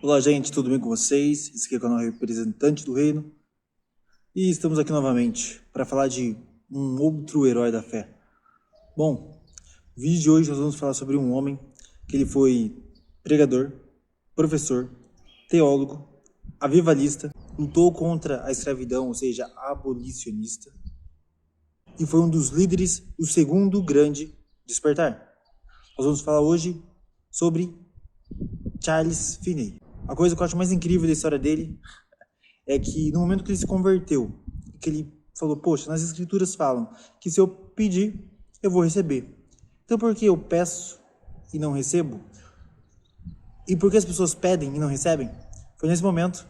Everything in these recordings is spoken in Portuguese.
Olá, gente, tudo bem com vocês? Esse aqui é o canal Representante do Reino. E estamos aqui novamente para falar de um outro herói da fé. Bom, no vídeo de hoje nós vamos falar sobre um homem que ele foi pregador, professor, teólogo, avivalista, lutou contra a escravidão, ou seja, abolicionista, e foi um dos líderes do segundo grande despertar. Nós vamos falar hoje sobre Charles Finney. A coisa que eu acho mais incrível da história dele é que no momento que ele se converteu, que ele falou, poxa, nas escrituras falam que se eu pedir, eu vou receber. Então por que eu peço e não recebo? E por que as pessoas pedem e não recebem? Foi nesse momento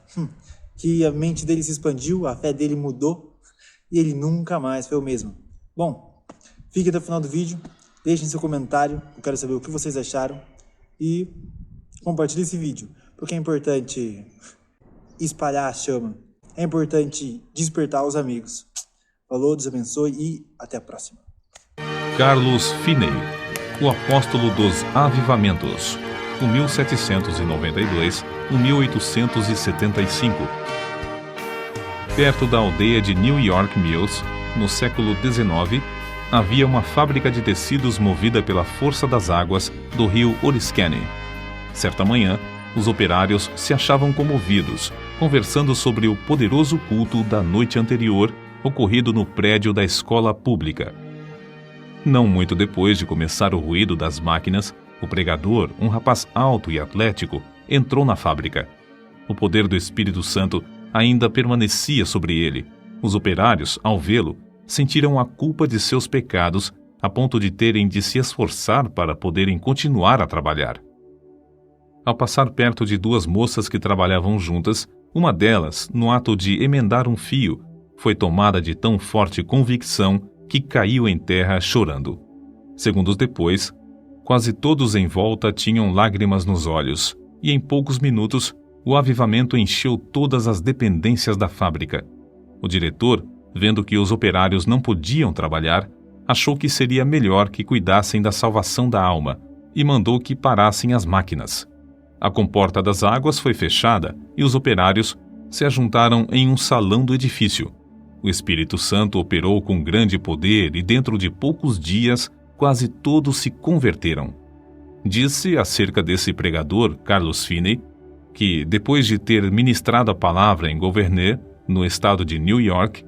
que a mente dele se expandiu, a fé dele mudou e ele nunca mais foi o mesmo. Bom, fique até o final do vídeo, deixem seu comentário, eu quero saber o que vocês acharam e compartilhe esse vídeo, porque é importante espalhar a chama, é importante despertar os amigos. Falou, Deus abençoe e até a próxima. Charles Finney, o apóstolo dos avivamentos, de 1792 a 1875. Perto da aldeia de New York Mills, no século XIX, havia uma fábrica de tecidos movida pela força das águas do rio Oriskany. Certa manhã, os operários se achavam comovidos, conversando sobre o poderoso culto da noite anterior, ocorrido no prédio da escola pública. Não muito depois de começar o ruído das máquinas, o pregador, um rapaz alto e atlético, entrou na fábrica. O poder do Espírito Santo ainda permanecia sobre ele. Os operários, ao vê-lo, sentiram a culpa de seus pecados, a ponto de terem de se esforçar para poderem continuar a trabalhar. Ao passar perto de duas moças que trabalhavam juntas, uma delas, no ato de emendar um fio, foi tomada de tão forte convicção que caiu em terra chorando. Segundos depois, quase todos em volta tinham lágrimas nos olhos, e em poucos minutos, o avivamento encheu todas as dependências da fábrica. O diretor, vendo que os operários não podiam trabalhar, achou que seria melhor que cuidassem da salvação da alma, e mandou que parassem as máquinas. A comporta das águas foi fechada e os operários se ajuntaram em um salão do edifício. O Espírito Santo operou com grande poder e dentro de poucos dias quase todos se converteram. Disse acerca desse pregador, Charles Finney, que depois de ter ministrado a palavra em Gouverneur, no estado de New York,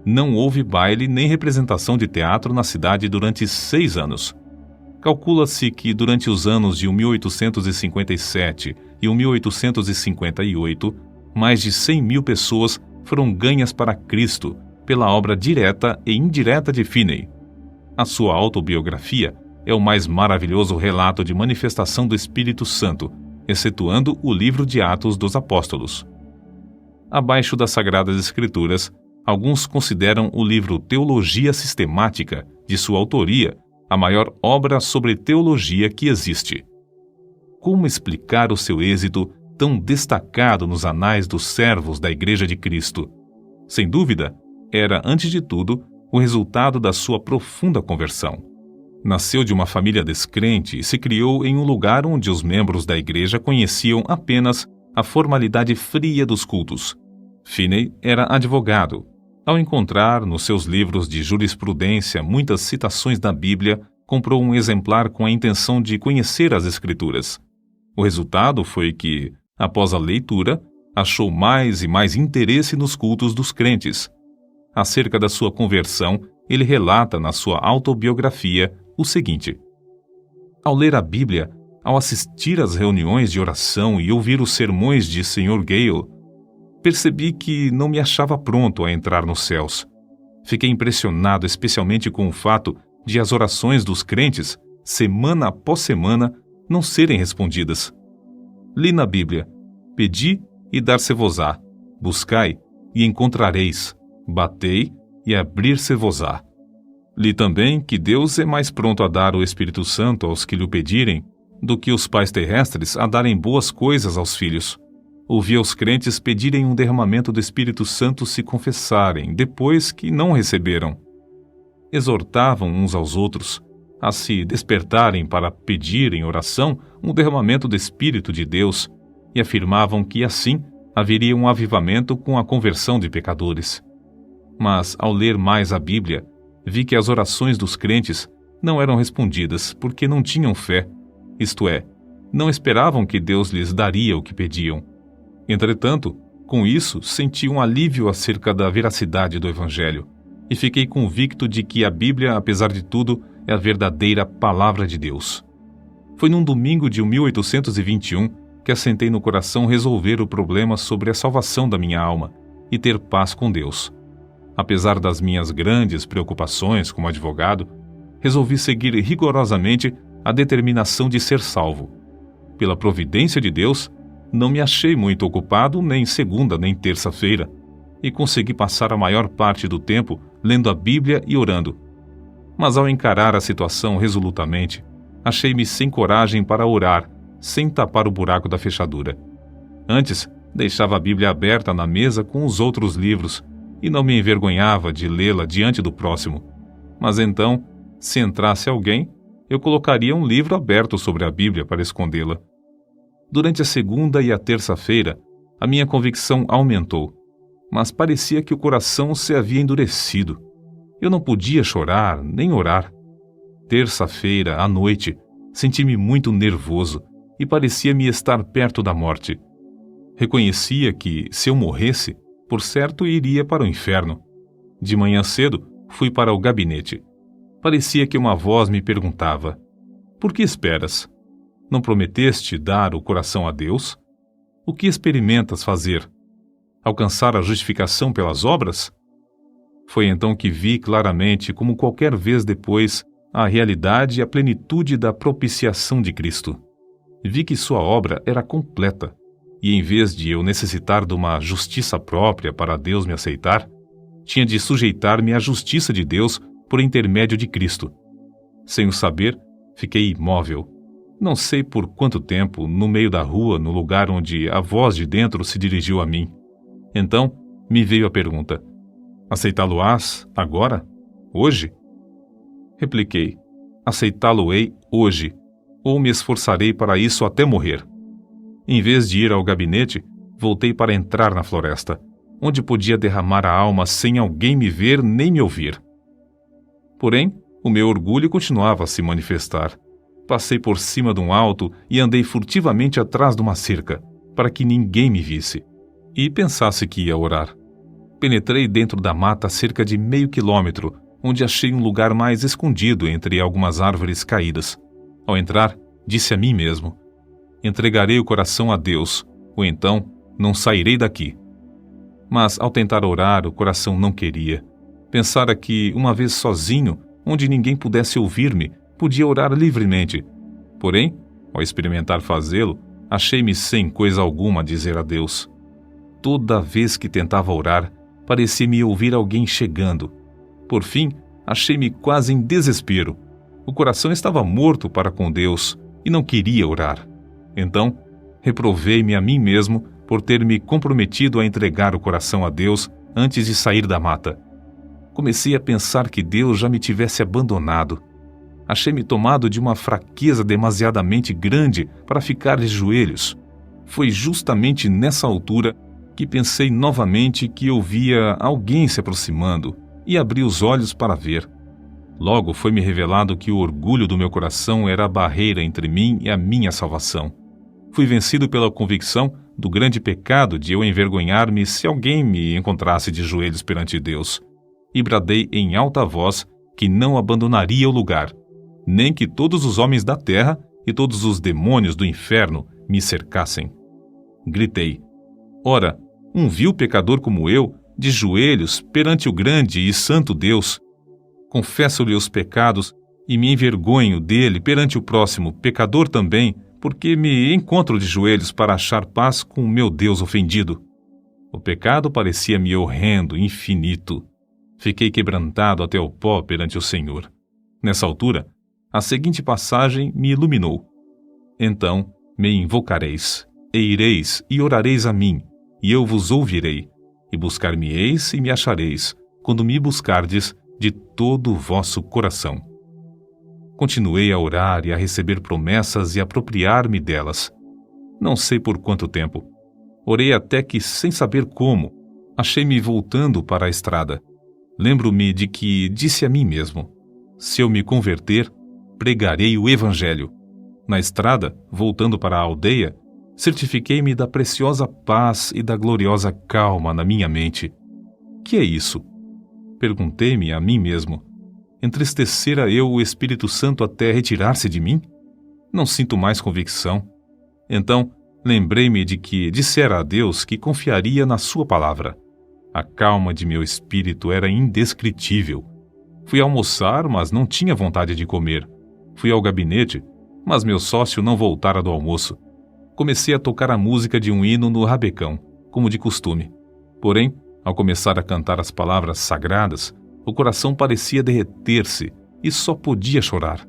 não houve baile nem representação de teatro na cidade durante 6 anos. Calcula-se que durante os anos de 1857 e 1858, mais de 100 mil pessoas foram ganhas para Cristo pela obra direta e indireta de Finney. A sua autobiografia é o mais maravilhoso relato de manifestação do Espírito Santo, excetuando o livro de Atos dos Apóstolos. Abaixo das Sagradas Escrituras, alguns consideram o livro Teologia Sistemática, de sua autoria, a maior obra sobre teologia que existe. Como explicar o seu êxito tão destacado nos anais dos servos da Igreja de Cristo? Sem dúvida, era, antes de tudo, o resultado da sua profunda conversão. Nasceu de uma família descrente e se criou em um lugar onde os membros da igreja conheciam apenas a formalidade fria dos cultos. Finney era advogado. Ao encontrar nos seus livros de jurisprudência muitas citações da Bíblia, comprou um exemplar com a intenção de conhecer as Escrituras. O resultado foi que, após a leitura, achou mais e mais interesse nos cultos dos crentes. Acerca da sua conversão, ele relata na sua autobiografia o seguinte: ao ler a Bíblia, ao assistir às reuniões de oração e ouvir os sermões de Sr. Gale, percebi que não me achava pronto a entrar nos céus. Fiquei impressionado especialmente com o fato de as orações dos crentes, semana após semana, não serem respondidas. Li na Bíblia: pedi e dar-se-vos-á, buscai e encontrareis, batei e abrir-se-vos-á. Li também que Deus é mais pronto a dar o Espírito Santo aos que lhe pedirem do que os pais terrestres a darem boas coisas aos filhos. Ouvi os crentes pedirem um derramamento do Espírito Santo se confessarem, depois que não receberam. Exortavam uns aos outros a se despertarem para pedir em oração um derramamento do Espírito de Deus, e afirmavam que assim haveria um avivamento com a conversão de pecadores. Mas, ao ler mais a Bíblia, vi que as orações dos crentes não eram respondidas porque não tinham fé, isto é, não esperavam que Deus lhes daria o que pediam. Entretanto, com isso, senti um alívio acerca da veracidade do Evangelho e fiquei convicto de que a Bíblia, apesar de tudo, é a verdadeira Palavra de Deus. Foi num domingo de 1821 que assentei no coração resolver o problema sobre a salvação da minha alma e ter paz com Deus. Apesar das minhas grandes preocupações como advogado, resolvi seguir rigorosamente a determinação de ser salvo. Pela providência de Deus, não me achei muito ocupado nem segunda nem terça-feira, e consegui passar a maior parte do tempo lendo a Bíblia e orando. Mas ao encarar a situação resolutamente, achei-me sem coragem para orar, sem tapar o buraco da fechadura. Antes, deixava a Bíblia aberta na mesa com os outros livros e não me envergonhava de lê-la diante do próximo. Mas então, se entrasse alguém, eu colocaria um livro aberto sobre a Bíblia para escondê-la. Durante a segunda e a terça-feira, a minha convicção aumentou, mas parecia que o coração se havia endurecido. Eu não podia chorar nem orar. Terça-feira, à noite, senti-me muito nervoso e parecia-me estar perto da morte. Reconhecia que, se eu morresse, por certo iria para o inferno. De manhã cedo, fui para o gabinete. Parecia que uma voz me perguntava: "Por que esperas? Não prometeste dar o coração a Deus? O que experimentas fazer? Alcançar a justificação pelas obras?" Foi então que vi claramente, como qualquer vez depois, a realidade e a plenitude da propiciação de Cristo. Vi que sua obra era completa, e em vez de eu necessitar de uma justiça própria para Deus me aceitar, tinha de sujeitar-me à justiça de Deus por intermédio de Cristo. Sem o saber, fiquei imóvel. Não sei por quanto tempo, no meio da rua, no lugar onde a voz de dentro se dirigiu a mim. Então, me veio a pergunta: "Aceitá-lo-ás agora? Hoje?" Repliquei: "Aceitá-lo-ei hoje, ou me esforçarei para isso até morrer." Em vez de ir ao gabinete, voltei para entrar na floresta, onde podia derramar a alma sem alguém me ver nem me ouvir. Porém, o meu orgulho continuava a se manifestar. Passei por cima de um alto e andei furtivamente atrás de uma cerca, para que ninguém me visse, e pensasse que ia orar. Penetrei dentro da mata a cerca de meio quilômetro, onde achei um lugar mais escondido entre algumas árvores caídas. Ao entrar, disse a mim mesmo: "Entregarei o coração a Deus, ou então não sairei daqui." Mas, ao tentar orar, o coração não queria. Pensara que, uma vez sozinho, onde ninguém pudesse ouvir-me, podia orar livremente. Porém, ao experimentar fazê-lo, achei-me sem coisa alguma a dizer a Deus. Toda vez que tentava orar, parecia-me ouvir alguém chegando. Por fim, achei-me quase em desespero. O coração estava morto para com Deus e não queria orar. Então, reprovei-me a mim mesmo por ter me comprometido a entregar o coração a Deus antes de sair da mata. Comecei a pensar que Deus já me tivesse abandonado. Achei-me tomado de uma fraqueza demasiadamente grande para ficar de joelhos. Foi justamente nessa altura que pensei novamente que eu via alguém se aproximando e abri os olhos para ver. Logo foi-me revelado que o orgulho do meu coração era a barreira entre mim e a minha salvação. Fui vencido pela convicção do grande pecado de eu envergonhar-me se alguém me encontrasse de joelhos perante Deus, e bradei em alta voz que não abandonaria o lugar, nem que todos os homens da terra e todos os demônios do inferno me cercassem. Gritei: "Ora, um vil pecador como eu, de joelhos perante o grande e santo Deus, confesso-lhe os pecados e me envergonho dele perante o próximo, pecador também, porque me encontro de joelhos para achar paz com o meu Deus ofendido." O pecado parecia-me horrendo, infinito. Fiquei quebrantado até o pó perante o Senhor. Nessa altura, a seguinte passagem me iluminou: "Então me invocareis, e ireis e orareis a mim, e eu vos ouvirei, e buscar-me-eis e me achareis, quando me buscardes de todo o vosso coração." Continuei a orar e a receber promessas e apropriar-me delas. Não sei por quanto tempo. Orei até que, sem saber como, achei-me voltando para a estrada. Lembro-me de que disse a mim mesmo: se eu me converter, pregarei o Evangelho. Na estrada, voltando para a aldeia, certifiquei-me da preciosa paz e da gloriosa calma na minha mente. Que é isso? Perguntei-me a mim mesmo. Entristecera eu o Espírito Santo até retirar-se de mim? Não sinto mais convicção. Então, lembrei-me de que dissera a Deus que confiaria na sua palavra. A calma de meu espírito era indescritível. Fui almoçar, mas não tinha vontade de comer. Fui ao gabinete, mas meu sócio não voltara do almoço. Comecei a tocar a música de um hino no rabecão, como de costume. Porém, ao começar a cantar as palavras sagradas, o coração parecia derreter-se e só podia chorar.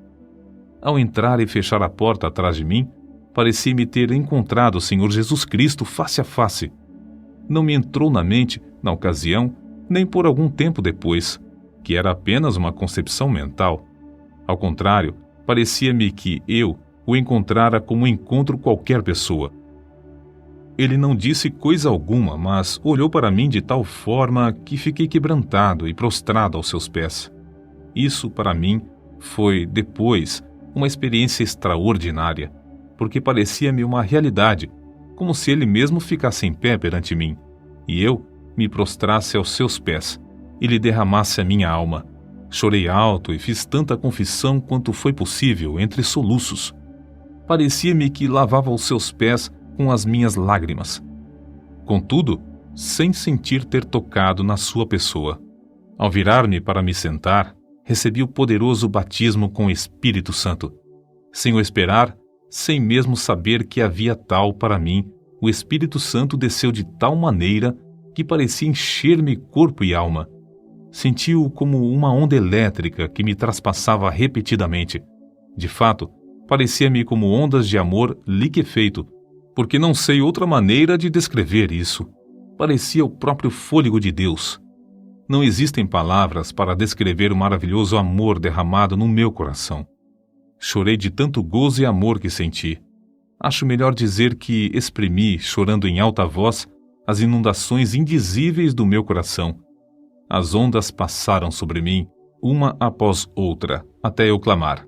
Ao entrar e fechar a porta atrás de mim, parecia-me ter encontrado o Senhor Jesus Cristo face a face. Não me entrou na mente, na ocasião, nem por algum tempo depois, que era apenas uma concepção mental. Ao contrário, parecia-me que eu o encontrara como encontro qualquer pessoa. Ele não disse coisa alguma, mas olhou para mim de tal forma que fiquei quebrantado e prostrado aos seus pés. Isso, para mim, foi, depois, uma experiência extraordinária, porque parecia-me uma realidade, como se ele mesmo ficasse em pé perante mim, e eu me prostrasse aos seus pés, e lhe derramasse a minha alma. Chorei alto e fiz tanta confissão quanto foi possível entre soluços. Parecia-me que lavava os seus pés com as minhas lágrimas. Contudo, sem sentir ter tocado na sua pessoa. Ao virar-me para me sentar, recebi o poderoso batismo com o Espírito Santo. Sem o esperar, sem mesmo saber que havia tal para mim, o Espírito Santo desceu de tal maneira que parecia encher-me corpo e alma. Senti-o como uma onda elétrica que me traspassava repetidamente. De fato, parecia-me como ondas de amor liquefeito, porque não sei outra maneira de descrever isso. Parecia o próprio fôlego de Deus. Não existem palavras para descrever o maravilhoso amor derramado no meu coração. Chorei de tanto gozo e amor que senti. Acho melhor dizer que exprimi, chorando em alta voz, as inundações indizíveis do meu coração. As ondas passaram sobre mim, uma após outra, até eu clamar: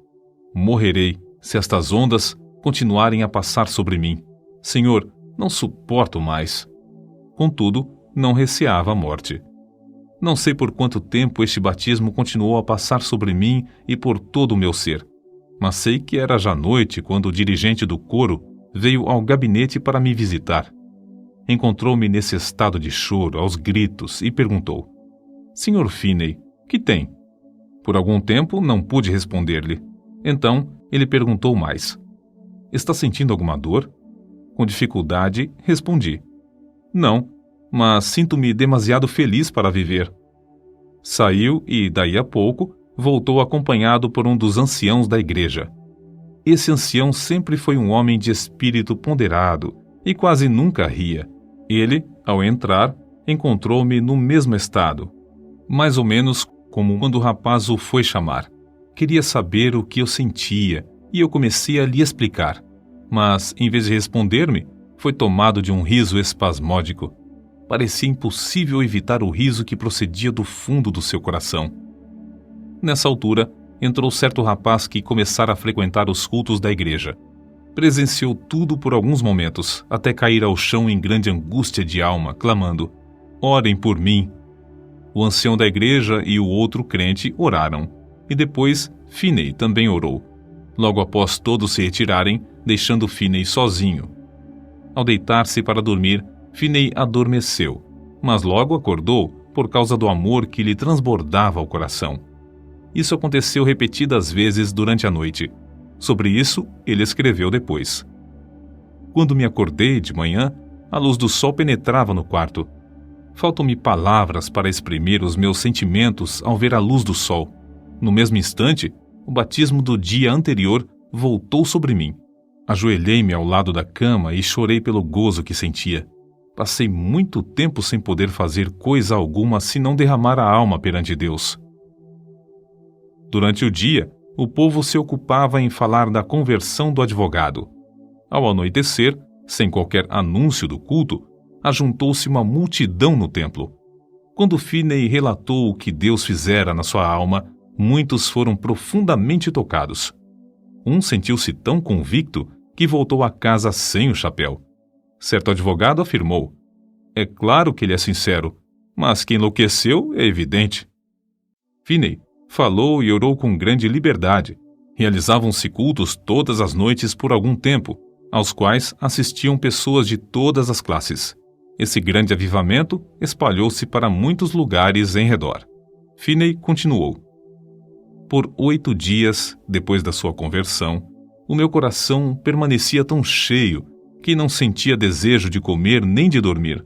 morrerei se estas ondas continuarem a passar sobre mim. Senhor, não suporto mais. Contudo, não receava a morte. Não sei por quanto tempo este batismo continuou a passar sobre mim e por todo o meu ser, mas sei que era já noite quando o dirigente do coro veio ao gabinete para me visitar. Encontrou-me nesse estado de choro, aos gritos, e perguntou: Sr. Finney, que tem? Por algum tempo não pude responder-lhe. Então ele perguntou mais: está sentindo alguma dor? Com dificuldade, respondi: não, mas sinto-me demasiado feliz para viver. Saiu e, daí a pouco, voltou acompanhado por um dos anciãos da igreja. Esse ancião sempre foi um homem de espírito ponderado e quase nunca ria. Ele, ao entrar, encontrou-me no mesmo estado, mais ou menos como quando o rapaz o foi chamar. Queria saber o que eu sentia e eu comecei a lhe explicar, mas, em vez de responder-me, foi tomado de um riso espasmódico. Parecia impossível evitar o riso que procedia do fundo do seu coração. Nessa altura, entrou certo rapaz que começara a frequentar os cultos da igreja. Presenciou tudo por alguns momentos, até cair ao chão em grande angústia de alma, clamando: orem por mim. O ancião da igreja e o outro crente oraram, e depois Finney também orou. Logo após todos se retirarem, deixando Finney sozinho. Ao deitar-se para dormir, Finney adormeceu, mas logo acordou por causa do amor que lhe transbordava o coração. Isso aconteceu repetidas vezes durante a noite. Sobre isso, ele escreveu depois: quando me acordei de manhã, a luz do sol penetrava no quarto. Faltam-me palavras para exprimir os meus sentimentos ao ver a luz do sol. No mesmo instante, o batismo do dia anterior voltou sobre mim. Ajoelhei-me ao lado da cama e chorei pelo gozo que sentia. Passei muito tempo sem poder fazer coisa alguma senão derramar a alma perante Deus. Durante o dia, o povo se ocupava em falar da conversão do advogado. Ao anoitecer, Sem qualquer anúncio do culto, ajuntou-se uma multidão no templo. Quando Finney relatou o que Deus fizera na sua alma, muitos foram profundamente tocados. Um sentiu-se tão convicto que voltou a casa sem o chapéu. Certo advogado afirmou: "É claro que ele é sincero, mas que enlouqueceu é evidente." Finney falou e orou com grande liberdade. Realizavam-se cultos todas as noites por algum tempo, aos quais assistiam pessoas de todas as classes. Esse grande avivamento espalhou-se para muitos lugares em redor. Finney continuou: "Por 8 dias depois da sua conversão, o meu coração permanecia tão cheio que não sentia desejo de comer nem de dormir.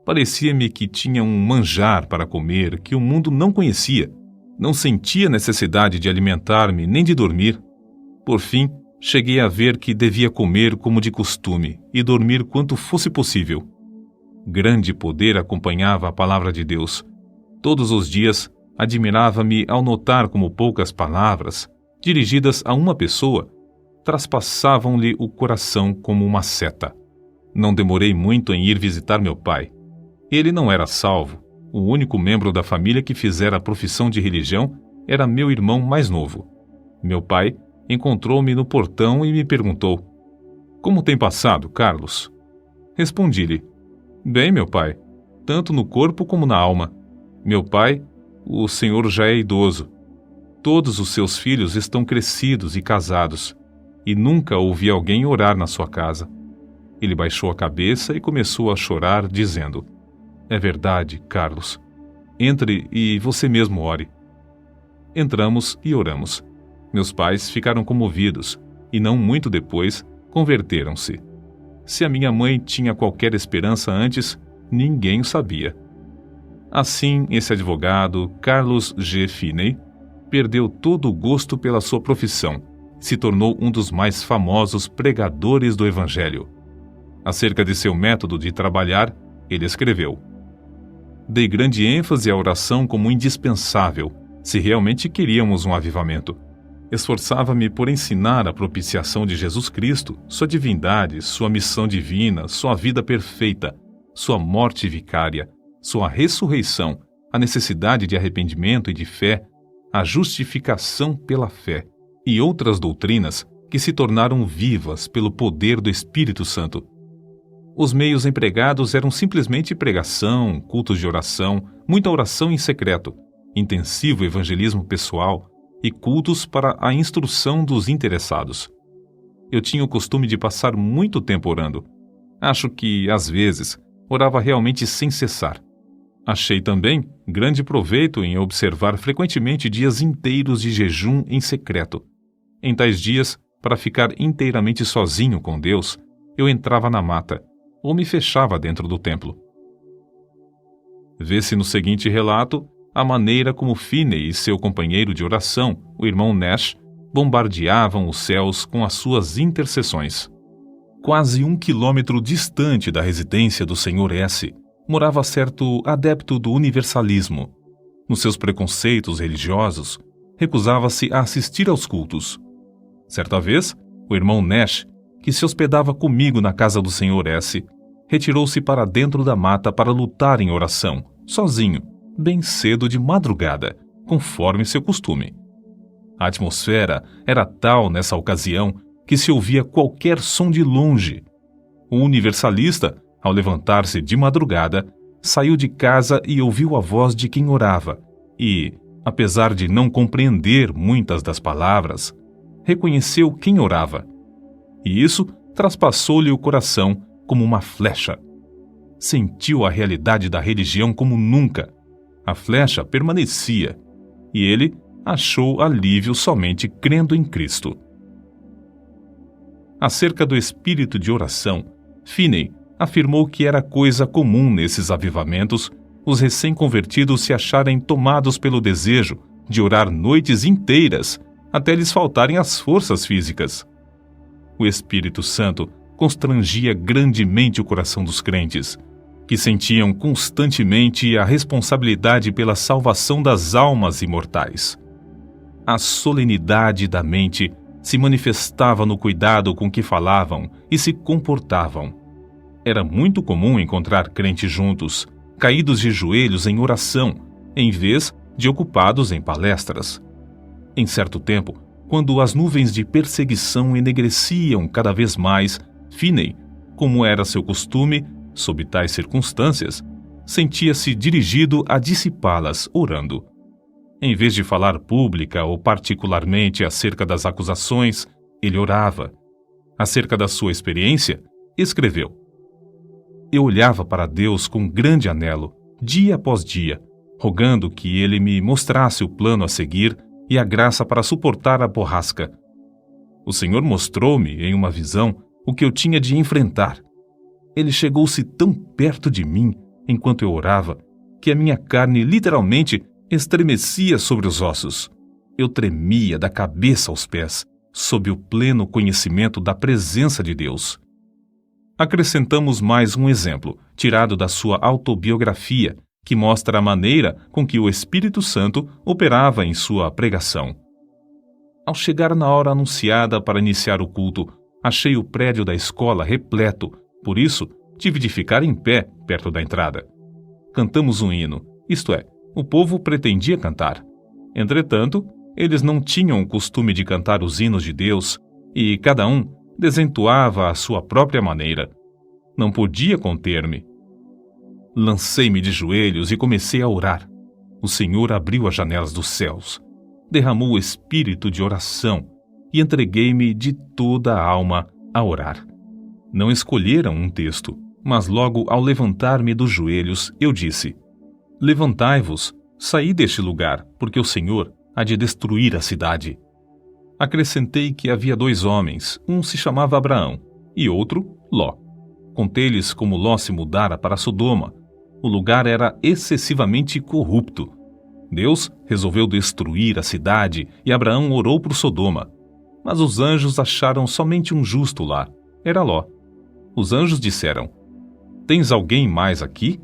Parecia-me que tinha um manjar para comer que o mundo não conhecia. Não sentia necessidade de alimentar-me nem de dormir. Por fim, cheguei a ver que devia comer como de costume e dormir quanto fosse possível. Grande poder acompanhava a palavra de Deus. Todos os dias, admirava-me ao notar como poucas palavras, dirigidas a uma pessoa, traspassavam-lhe o coração como uma seta. Não demorei muito em ir visitar meu pai. Ele não era salvo. O único membro da família que fizera a profissão de religião era meu irmão mais novo. Meu pai encontrou-me no portão e me perguntou: "Como tem passado, Carlos?" Respondi-lhe: "Bem, meu pai, tanto no corpo como na alma. Meu pai, o senhor já é idoso. Todos os seus filhos estão crescidos e casados, e nunca ouvi alguém orar na sua casa." Ele baixou a cabeça e começou a chorar, dizendo: "É verdade, Carlos. Entre e você mesmo ore." Entramos e oramos. Meus pais ficaram comovidos e, não muito depois, converteram-se. Se a minha mãe tinha qualquer esperança antes, ninguém o sabia. Assim, esse advogado, Carlos G. Finney, perdeu todo o gosto pela sua profissão. Se tornou um dos mais famosos pregadores do Evangelho. Acerca de seu método de trabalhar, ele escreveu: "Dei grande ênfase à oração como indispensável, se realmente queríamos um avivamento. Esforçava-me por ensinar a propiciação de Jesus Cristo, sua divindade, sua missão divina, sua vida perfeita, sua morte vicária, sua ressurreição, a necessidade de arrependimento e de fé, a justificação pela fé e outras doutrinas que se tornaram vivas pelo poder do Espírito Santo. Os meios empregados eram simplesmente pregação, cultos de oração, muita oração em secreto, intensivo evangelismo pessoal e cultos para a instrução dos interessados. Eu tinha o costume de passar muito tempo orando. Acho que, às vezes, orava realmente sem cessar. Achei também grande proveito em observar frequentemente dias inteiros de jejum em secreto. Em tais dias, para ficar inteiramente sozinho com Deus, eu entrava na mata, ou me fechava dentro do templo." Vê-se no seguinte relato a maneira como Finney e seu companheiro de oração, o irmão Nash, bombardeavam os céus com as suas intercessões. Quase 1 quilômetro distante da residência do Sr. S., morava certo adepto do universalismo. Nos seus preconceitos religiosos, recusava-se a assistir aos cultos. Certa vez, o irmão Nash, que se hospedava comigo na casa do Sr. S., retirou-se para dentro da mata para lutar em oração, sozinho, bem cedo de madrugada, conforme seu costume. A atmosfera era tal nessa ocasião que se ouvia qualquer som de longe. O universalista, ao levantar-se de madrugada, saiu de casa e ouviu a voz de quem orava e, apesar de não compreender muitas das palavras, reconheceu quem orava. E isso traspassou-lhe o coração como uma flecha. Sentiu a realidade da religião como nunca. A flecha permanecia, e ele achou alívio somente crendo em Cristo. Acerca do espírito de oração, Finney afirmou que era coisa comum nesses avivamentos os recém-convertidos se acharem tomados pelo desejo de orar noites inteiras até lhes faltarem as forças físicas. O Espírito Santo constrangia grandemente o coração dos crentes, que sentiam constantemente a responsabilidade pela salvação das almas imortais. A solenidade da mente se manifestava no cuidado com que falavam e se comportavam. Era muito comum encontrar crentes juntos, caídos de joelhos em oração, em vez de ocupados em palestras. Em certo tempo, quando as nuvens de perseguição enegreciam cada vez mais, Finney, como era seu costume, sob tais circunstâncias, sentia-se dirigido a dissipá-las, orando. Em vez de falar pública ou particularmente acerca das acusações, ele orava. Acerca da sua experiência, escreveu: Eu olhava para Deus com grande anelo, dia após dia, rogando que Ele me mostrasse o plano a seguir e a graça para suportar a borrasca. O Senhor mostrou-me, em uma visão, o que eu tinha de enfrentar. Ele chegou-se tão perto de mim, enquanto eu orava, que a minha carne literalmente estremecia sobre os ossos. Eu tremia da cabeça aos pés, sob o pleno conhecimento da presença de Deus. Acrescentamos mais um exemplo, tirado da sua autobiografia, que mostra a maneira com que o Espírito Santo operava em sua pregação. Ao chegar na hora anunciada para iniciar o culto, achei o prédio da escola repleto, por isso tive de ficar em pé perto da entrada. Cantamos um hino, isto é, o povo pretendia cantar. Entretanto, eles não tinham o costume de cantar os hinos de Deus e cada um desentoava à sua própria maneira. Não podia conter-me. Lancei-me de joelhos e comecei a orar. O Senhor abriu as janelas dos céus, derramou o espírito de oração e entreguei-me de toda a alma a orar. Não escolheram um texto, mas logo ao levantar-me dos joelhos, eu disse: Levantai-vos, saí deste lugar, porque o Senhor há de destruir a cidade. Acrescentei que havia 2 homens, um se chamava Abraão e outro Ló. Contei-lhes como Ló se mudara para Sodoma. O lugar era excessivamente corrupto. Deus resolveu destruir a cidade e Abraão orou por Sodoma. Mas os anjos acharam somente um justo lá. Era Ló. Os anjos disseram: Tens alguém mais aqui?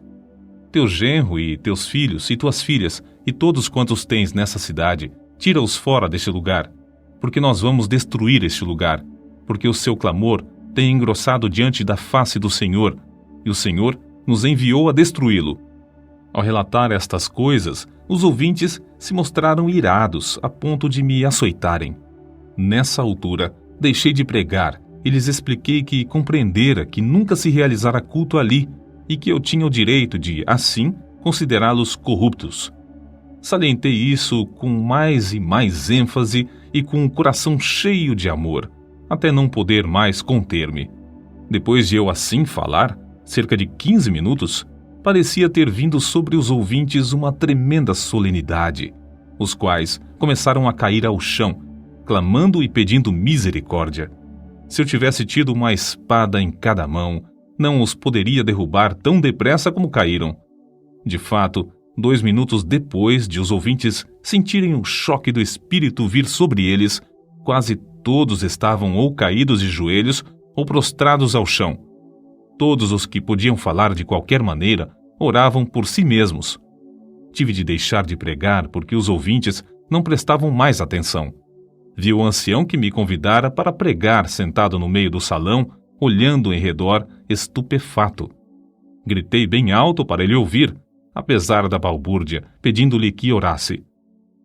Teu genro e teus filhos e tuas filhas e todos quantos tens nessa cidade, tira-os fora deste lugar, porque nós vamos destruir este lugar, porque o seu clamor tem engrossado diante da face do Senhor, e o Senhor nos enviou a destruí-lo. Ao relatar estas coisas, os ouvintes se mostraram irados a ponto de me açoitarem. Nessa altura, deixei de pregar e lhes expliquei que compreendera que nunca se realizara culto ali e que eu tinha o direito de, assim, considerá-los corruptos. Salientei isso com mais e mais ênfase e com o coração cheio de amor, até não poder mais conter-me. Depois de eu assim falar, cerca de 15 minutos, parecia ter vindo sobre os ouvintes uma tremenda solenidade, os quais começaram a cair ao chão, clamando e pedindo misericórdia. Se eu tivesse tido uma espada em cada mão, não os poderia derrubar tão depressa como caíram. De fato, 2 minutos depois de os ouvintes sentirem o choque do Espírito vir sobre eles, quase todos estavam ou caídos de joelhos ou prostrados ao chão. Todos os que podiam falar de qualquer maneira oravam por si mesmos. Tive de deixar de pregar porque os ouvintes não prestavam mais atenção. Vi o ancião que me convidara para pregar sentado no meio do salão, olhando em redor, estupefato. Gritei bem alto para ele ouvir, apesar da balbúrdia, pedindo-lhe que orasse.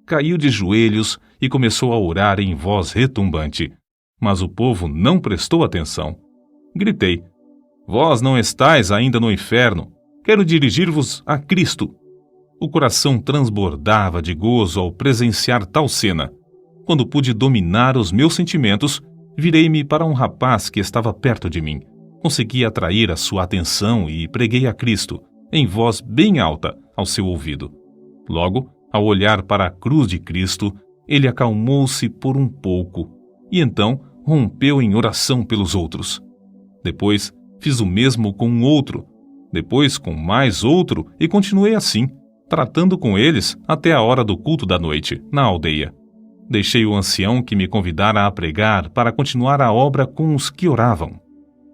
Caiu de joelhos e começou a orar em voz retumbante, mas o povo não prestou atenção. Gritei: Vós não estáis ainda no inferno, quero dirigir-vos a Cristo. O coração transbordava de gozo ao presenciar tal cena. Quando pude dominar os meus sentimentos, virei-me para um rapaz que estava perto de mim. Consegui atrair a sua atenção e preguei a Cristo, em voz bem alta, ao seu ouvido. Logo, ao olhar para a cruz de Cristo, ele acalmou-se por um pouco e então rompeu em oração pelos outros. Depois, fiz o mesmo com um outro, depois com mais outro e continuei assim, tratando com eles até a hora do culto da noite, na aldeia. Deixei o ancião que me convidara a pregar para continuar a obra com os que oravam.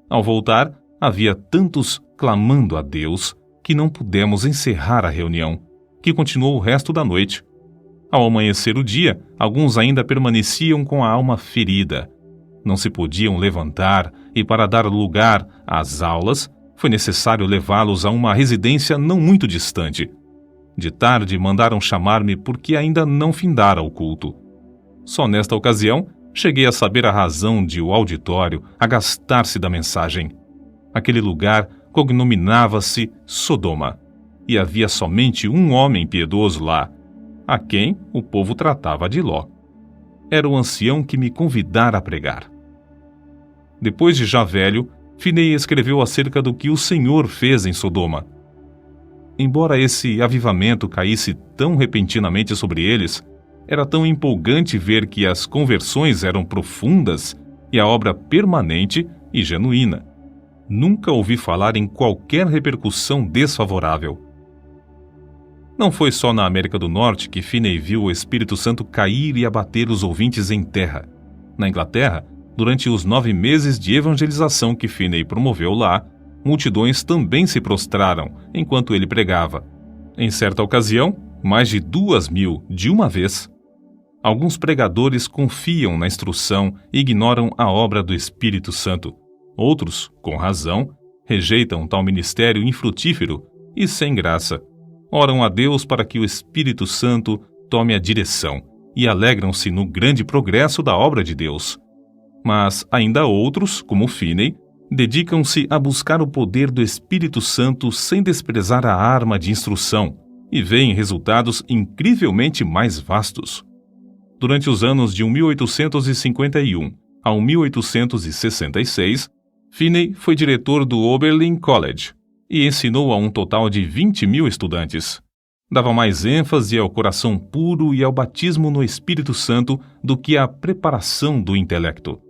Ao voltar, havia tantos clamando a Deus que não pudemos encerrar a reunião, que continuou o resto da noite. Ao amanhecer o dia, alguns ainda permaneciam com a alma ferida. Não se podiam levantar e, para dar lugar às aulas, foi necessário levá-los a uma residência não muito distante. De tarde mandaram chamar-me porque ainda não findara o culto. Só nesta ocasião cheguei a saber a razão de o auditório agastar-se da mensagem. Aquele lugar cognominava-se Sodoma, e havia somente um homem piedoso lá, a quem o povo tratava de Ló. Era o ancião que me convidara a pregar. Depois de já velho, Finney escreveu acerca do que o Senhor fez em Sodoma. Embora esse avivamento caísse tão repentinamente sobre eles, era tão empolgante ver que as conversões eram profundas e a obra permanente e genuína. Nunca ouvi falar em qualquer repercussão desfavorável. Não foi só na América do Norte que Finney viu o Espírito Santo cair e abater os ouvintes em terra. Na Inglaterra, durante os 9 meses de evangelização que Finney promoveu lá, multidões também se prostraram enquanto ele pregava. Em certa ocasião, mais de 2.000 de uma vez. Alguns pregadores confiam na instrução e ignoram a obra do Espírito Santo. Outros, com razão, rejeitam tal ministério infrutífero e sem graça. Oram a Deus para que o Espírito Santo tome a direção e alegram-se no grande progresso da obra de Deus. Mas ainda outros, como Finney, dedicam-se a buscar o poder do Espírito Santo sem desprezar a arma de instrução e veem resultados incrivelmente mais vastos. Durante os anos de 1851 a 1866, Finney foi diretor do Oberlin College e ensinou a um total de 20.000 estudantes. Dava mais ênfase ao coração puro e ao batismo no Espírito Santo do que à preparação do intelecto.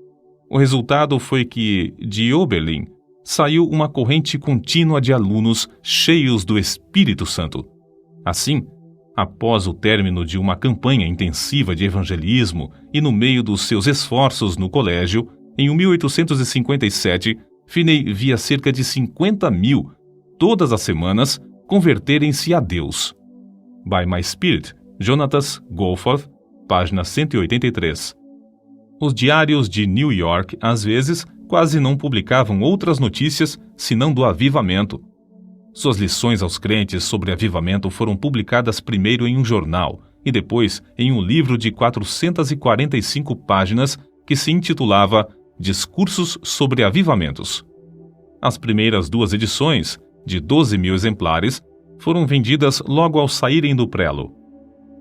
O resultado foi que, de Oberlin, saiu uma corrente contínua de alunos cheios do Espírito Santo. Assim, após o término de uma campanha intensiva de evangelismo e no meio dos seus esforços no colégio, em 1857, Finney via cerca de 50.000, todas as semanas, converterem-se a Deus. By My Spirit, Jonathan Goforth, página 183. Os diários de New York, às vezes, quase não publicavam outras notícias senão do avivamento. Suas lições aos crentes sobre avivamento foram publicadas primeiro em um jornal e depois em um livro de 445 páginas que se intitulava Discursos sobre Avivamentos. As primeiras 2 edições, de 12.000 exemplares, foram vendidas logo ao saírem do prelo.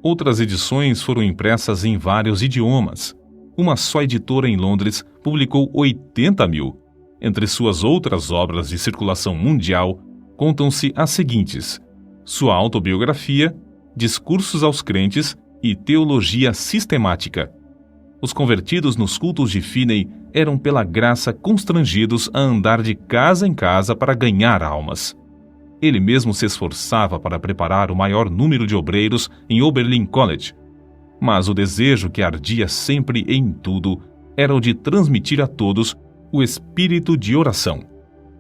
Outras edições foram impressas em vários idiomas. Uma só editora em Londres publicou 80.000. Entre suas outras obras de circulação mundial, contam-se as seguintes: sua autobiografia, Discursos aos Crentes e Teologia Sistemática. Os convertidos nos cultos de Finney eram pela graça constrangidos a andar de casa em casa para ganhar almas. Ele mesmo se esforçava para preparar o maior número de obreiros em Oberlin College, mas o desejo que ardia sempre em tudo era o de transmitir a todos o espírito de oração.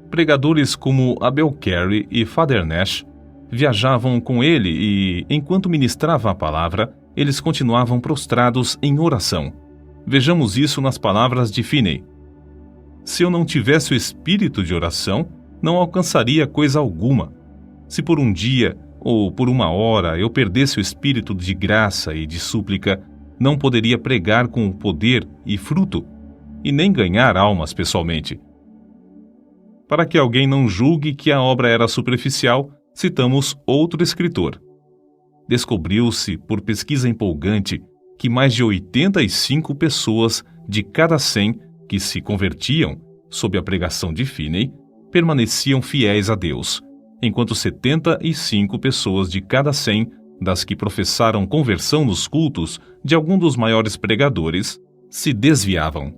Pregadores como Abel Carey e Father Nash viajavam com ele e, enquanto ministrava a palavra, eles continuavam prostrados em oração. Vejamos isso nas palavras de Finney. Se eu não tivesse o espírito de oração, não alcançaria coisa alguma. Se por um dia ou por uma hora eu perdesse o espírito de graça e de súplica, não poderia pregar com poder e fruto, e nem ganhar almas pessoalmente. Para que alguém não julgue que a obra era superficial, citamos outro escritor. Descobriu-se, por pesquisa empolgante, que mais de 85 pessoas de cada 100 que se convertiam sob a pregação de Finney permaneciam fiéis a Deus, enquanto 75 pessoas de cada 100 das que professaram conversão nos cultos de algum dos maiores pregadores se desviavam.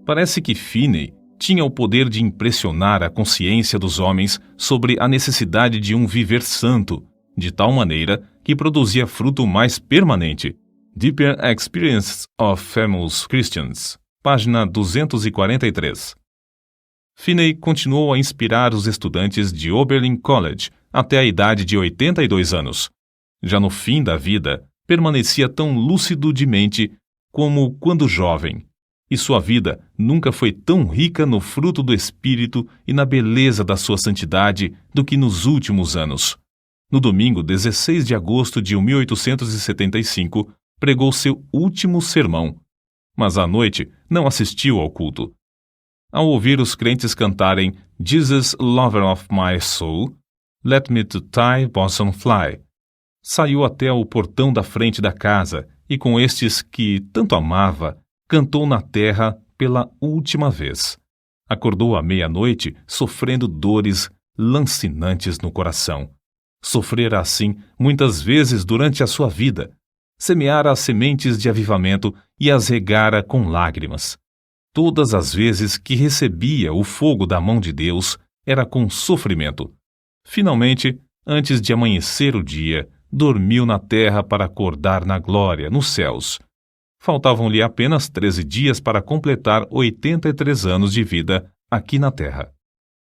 Parece que Finney tinha o poder de impressionar a consciência dos homens sobre a necessidade de um viver santo, de tal maneira que produzia fruto mais permanente. Deeper Experiences of Famous Christians, página 243. Finney continuou a inspirar os estudantes de Oberlin College até a idade de 82 anos. Já no fim da vida, permanecia tão lúcido de mente como quando jovem, e sua vida nunca foi tão rica no fruto do Espírito e na beleza da sua santidade do que nos últimos anos. No domingo 16 de agosto de 1875, pregou seu último sermão, mas à noite não assistiu ao culto. Ao ouvir os crentes cantarem Jesus, Lover of My Soul, Let Me to Thy Bosom Fly, saiu até o portão da frente da casa e com estes que tanto amava, cantou na terra pela última vez. Acordou à meia-noite sofrendo dores lancinantes no coração. Sofrera assim muitas vezes durante a sua vida. Semeara as sementes de avivamento e as regara com lágrimas. Todas as vezes que recebia o fogo da mão de Deus, era com sofrimento. Finalmente, antes de amanhecer o dia, dormiu na terra para acordar na glória, nos céus. Faltavam-lhe apenas 13 dias para completar 83 anos de vida aqui na terra.